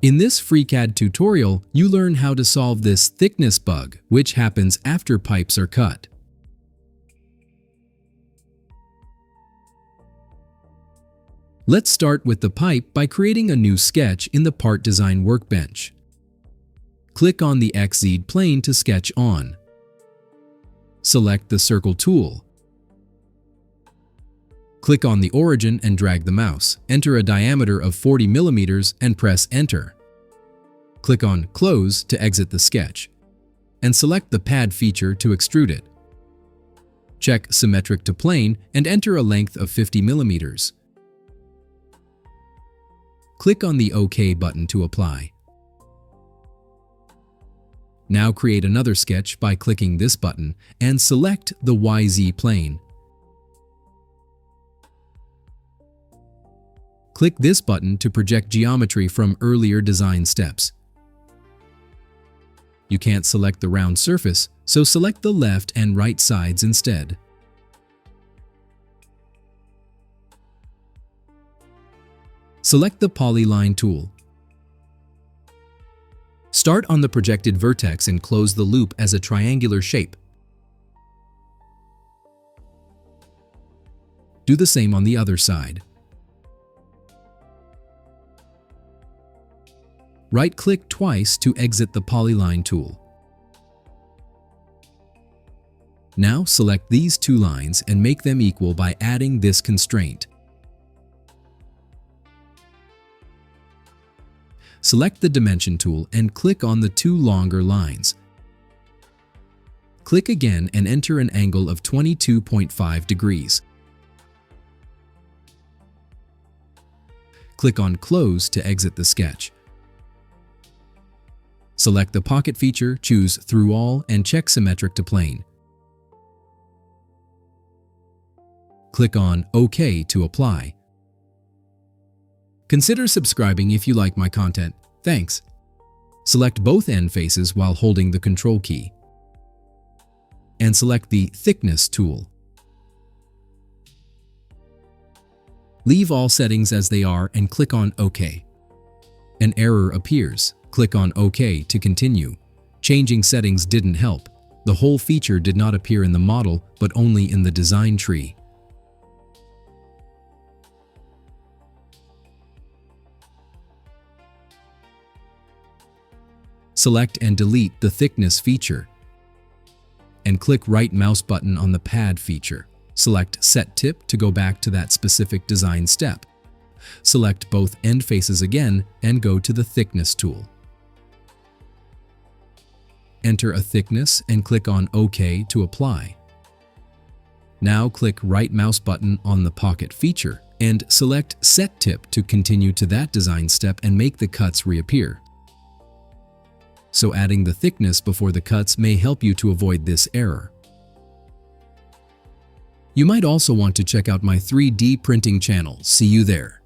In this FreeCAD tutorial, you learn how to solve this thickness bug, which happens after pipes are cut. Let's start with the pipe by creating a new sketch in the Part Design workbench. Click on the XZ plane to sketch on. Select the Circle tool. Click on the origin and drag the mouse. Enter a diameter of 40 mm and press Enter. Click on Close to exit the sketch, and select the Pad feature to extrude it. Check Symmetric to Plane and enter a length of 50 mm. Click on the OK button to apply. Now create another sketch by clicking this button and select the YZ plane. Click this button to project geometry from earlier design steps. You can't select the round surface, so select the left and right sides instead. Select the Polyline tool. Start on the projected vertex and close the loop as a triangular shape. Do the same on the other side. Right-click twice to exit the Polyline tool. Now select these two lines and make them equal by adding this constraint. Select the Dimension tool and click on the two longer lines. Click again and enter an angle of 22.5 degrees. Click on Close to exit the sketch. Select the Pocket feature, choose Through All, and check Symmetric to Plane. Click on OK to apply. Consider subscribing if you like my content. Thanks. Select both end faces while holding the Control key. And select the Thickness tool. Leave all settings as they are and click on OK. An error appears. Click on OK to continue. Changing settings didn't help. The whole feature did not appear in the model, but only in the design tree. Select and delete the Thickness feature, and click right mouse button on the Pad feature. Select Set Tip to go back to that specific design step. Select both end faces again and go to the Thickness tool. Enter a thickness and click on OK to apply. Now click right mouse button on the Pocket feature and select Set Tip to continue to that design step and make the cuts reappear. So adding the thickness before the cuts may help you to avoid this error. You might also want to check out my 3D printing channel. See you there.